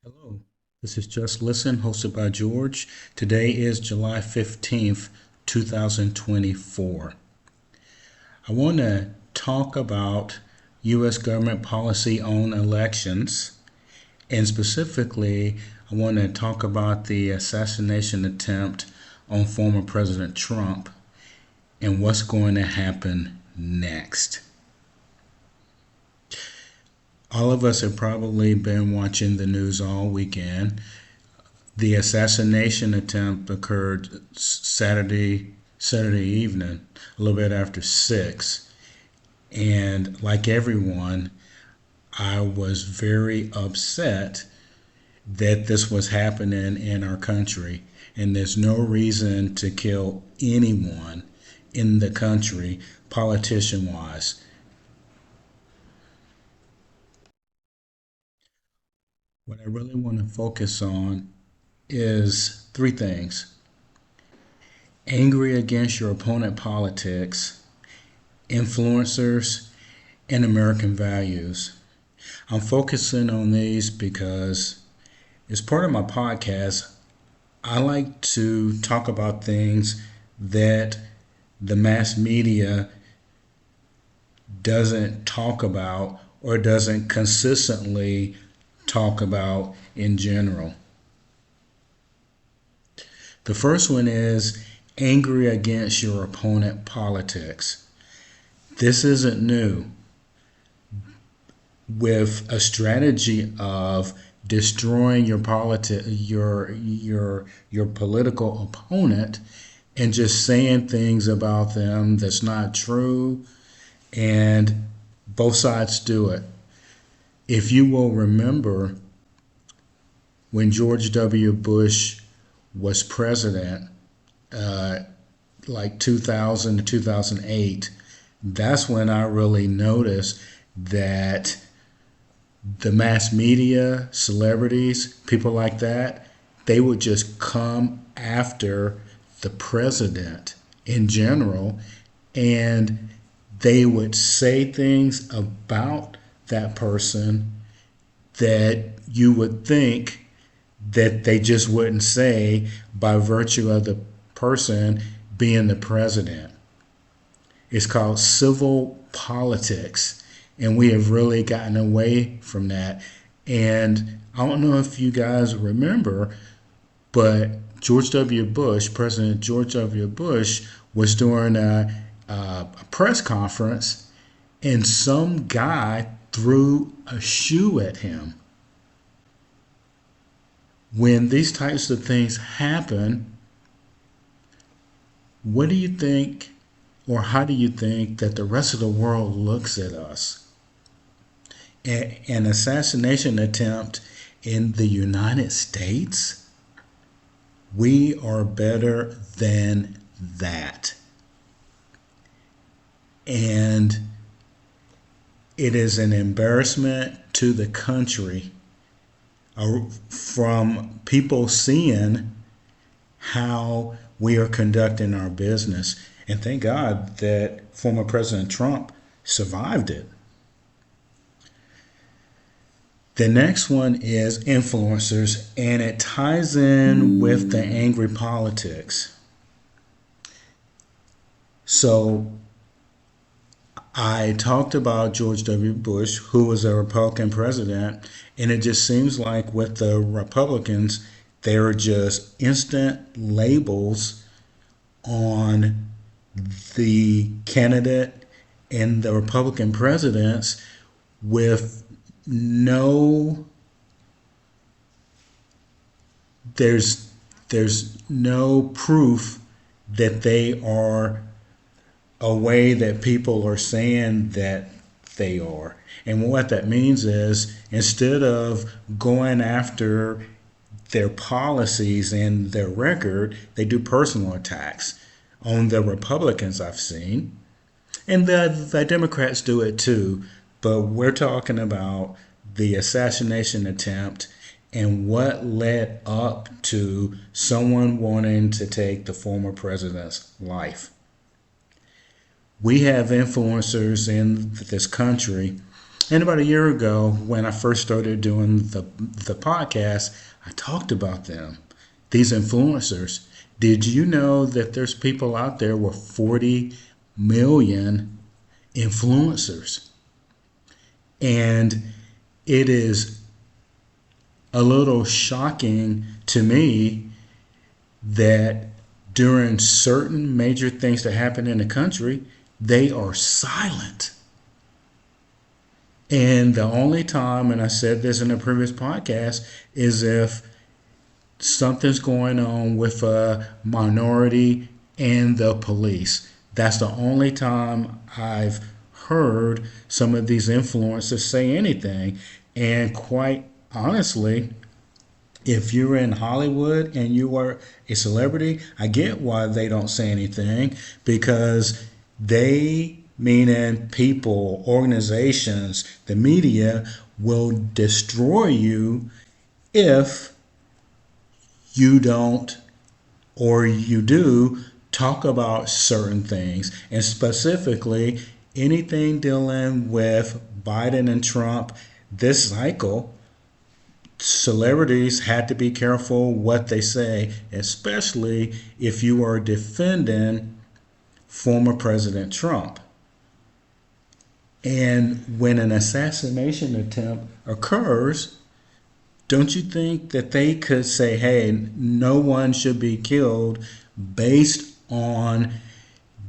Hello, this is Just Listen, hosted by George. Today is July 15th, 2024. I want to talk about U.S. government policy on elections, and specifically, I want to talk about the assassination attempt on former President Trump and what's going to happen next. All of us have probably been watching the news all weekend. The assassination attempt occurred Saturday evening, a little bit after 6. And like everyone, I was very upset that this was happening in our country. And there's no reason to kill anyone in the country, politician wise. What I really want to focus on is three things: angry against your opponent politics, influencers, and American values. I'm focusing on these because, as part of my podcast, I like to talk about things that the mass media doesn't talk about or doesn't consistently talk about in general. The first one is angry against your opponent politics. This isn't new. With a strategy of destroying your political opponent and just saying things about them that's not true, and both sides do it. If you will remember, when George W. Bush was president, like 2000 to 2008, that's when I really noticed that the mass media, celebrities, people like that, they would just come after the president in general, and they would say things about that person that you would think that they just wouldn't say by virtue of the person being the president. It's called civil politics, and we have really gotten away from that. And I don't know if you guys remember, but President George W. Bush, was doing a press conference, and some guy threw a shoe at him. When these types of things happen, what do you think, or how do you think that the rest of the world looks at us? An assassination attempt in the United States? We are better than that. And it is an embarrassment to the country, from people seeing how we are conducting our business. And thank God that former President Trump survived it. The next one is influencers, and it ties in with the angry politics. So I talked about George W. Bush, who was a Republican president, and it just seems like with the Republicans, they're just instant labels on the candidate and the Republican presidents with no, there's no proof that they are a way that people are saying that they are. And what that means is, instead of going after their policies and their record, they do personal attacks on the Republicans I've seen. And the Democrats do it too. But we're talking about the assassination attempt and what led up to someone wanting to take the former president's life. We have influencers in this country And about a year ago, when I first started doing the podcast, I talked about them, these influencers. Did you know that there's people out there with 40 million influencers? And it is a little shocking to me that during certain major things that happen in the country, they are silent. And the only time, and I said this in a previous podcast, is if something's going on with a minority and the police. That's the only time I've heard some of these influencers say anything. And quite honestly, if you're in Hollywood and you are a celebrity, I get why they don't say anything, because they, meaning people, organizations, the media, will destroy you if you don't, or you do, talk about certain things, and specifically anything dealing with Biden and Trump this cycle. Celebrities had to be careful what they say, especially if you are defending former President Trump. And when an assassination attempt occurs, don't you think that they could say, hey, no one should be killed based on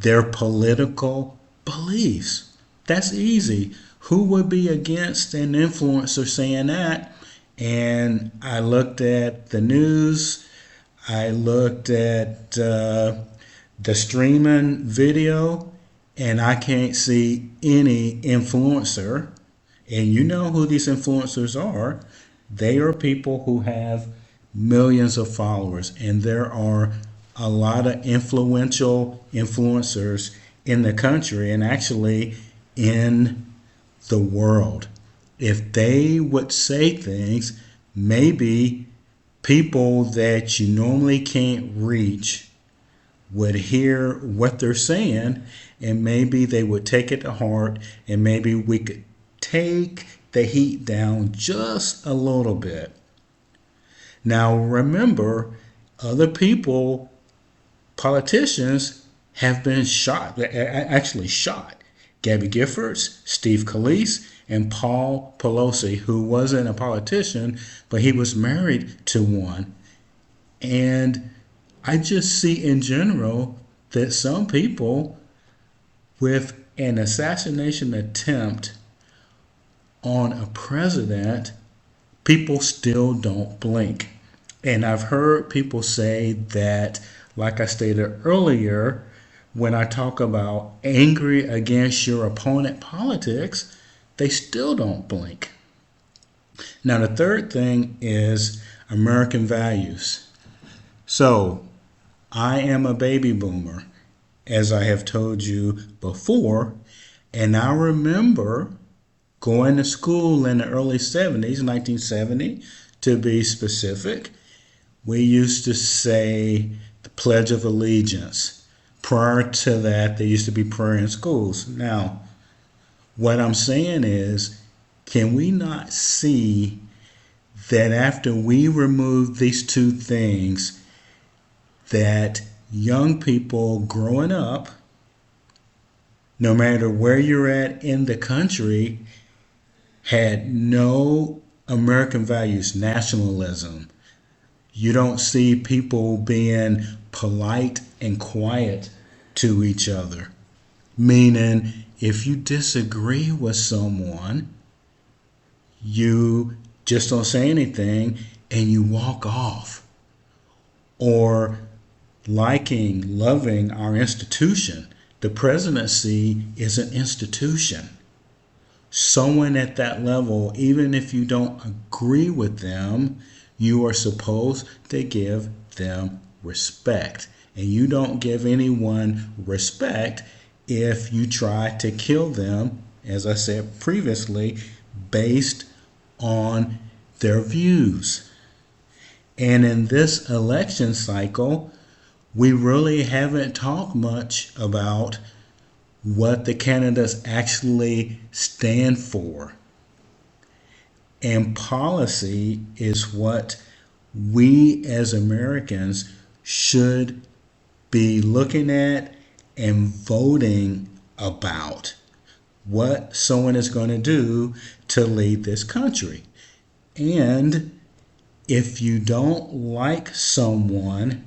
their political beliefs? That's easy. Who would be against an influencer saying that? And I looked at the news, I looked at the streaming video, and I can't see any influencer. And you know who these influencers are. They are people who have millions of followers, and there are a lot of influential influencers in the country and actually in the world. If they would say things, maybe people that you normally can't reach would hear what they're saying, and maybe they would take it to heart, and maybe we could take the heat down just a little bit. Now remember, other people, politicians, have been shot, actually shot. Gabby Giffords, Steve Scalise, and Paul Pelosi, who wasn't a politician, but he was married to one. And I just see in general that some people with an assassination attempt on a president, people still don't blink. And I've heard people say that, like I stated earlier, when I talk about angry against your opponent politics, they still don't blink. Now, the third thing is American values. So, I am a baby boomer, as I have told you before, and I remember going to school in the early 70s, 1970 to be specific. We used to say the Pledge of Allegiance. Prior to that, there used to be prayer in schools. Now, what I'm saying is, can we not see that after we remove these two things, that young people growing up, no matter where you're at in the country, had no American values, nationalism. You don't see people being polite and quiet to each other. Meaning, if you disagree with someone, you just don't say anything and you walk off. Or liking, loving our institution. The presidency is an institution. Someone at that level, even if you don't agree with them, you are supposed to give them respect. And you don't give anyone respect if you try to kill them, as I said previously, based on their views. And in this election cycle, we really haven't talked much about what the candidates actually stand for. And policy is what we as Americans should be looking at and voting about. What someone is going to do to lead this country. And if you don't like someone,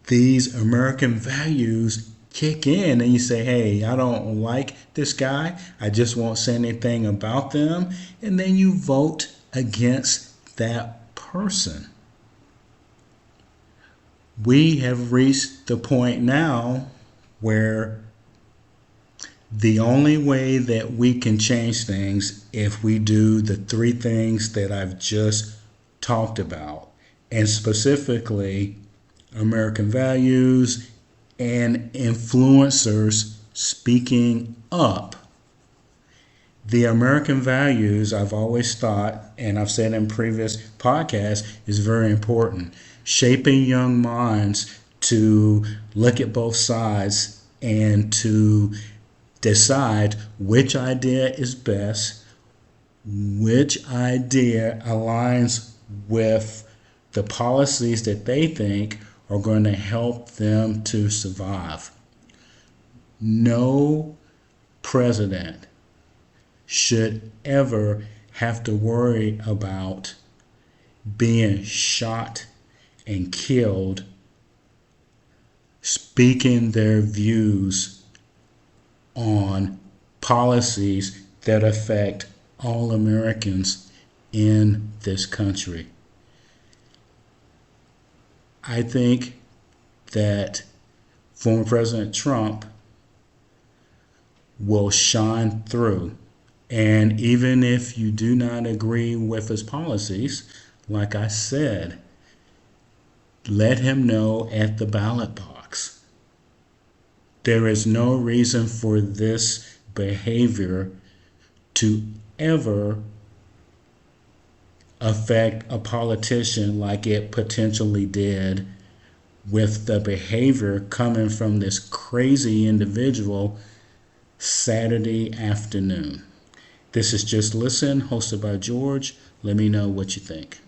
these American values kick in and you say, hey, I don't like this guy. I just won't say anything about them. And then you vote against that person. We have reached the point now where the only way that we can change things if we do the three things that I've just talked about, and specifically American values and influencers speaking up. The American values, I've always thought, and I've said in previous podcasts, is very important. Shaping young minds to look at both sides and to decide which idea is best, which idea aligns with the policies that they think are going to help them to survive. No president should ever have to worry about being shot and killed speaking their views on policies that affect all Americans in this country. I think that former President Trump will shine through. And even if you do not agree with his policies, like I said, let him know at the ballot box. There is no reason for this behavior to ever affect a politician like it potentially did with the behavior coming from this crazy individual Saturday afternoon. This is Just Listen, hosted by George. Let me know what you think.